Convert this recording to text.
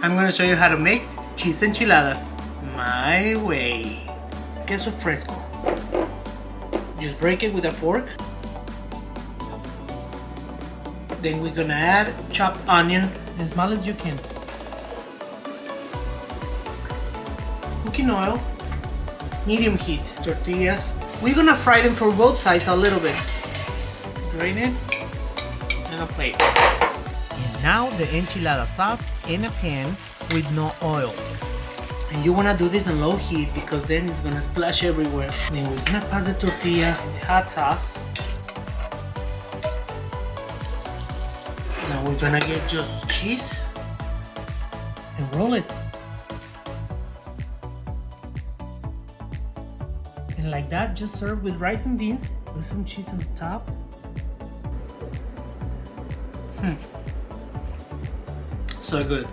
I'm gonna show you how to make cheese enchiladas my way. Queso fresco. Just break it with a fork. Then we're gonna add chopped onion as small as you can. Cooking oil, medium heat, tortillas. We're gonna fry them for both sides a little bit. Drain it and a plate. And now the enchilada sauce in a pan with no oil. And you wanna do this on low heat because then it's gonna splash everywhere. Then we're gonna pass the tortilla, the hot sauce. Now we're gonna get just cheese and roll it. And like that, just serve with rice and beans with some cheese on the top. So good.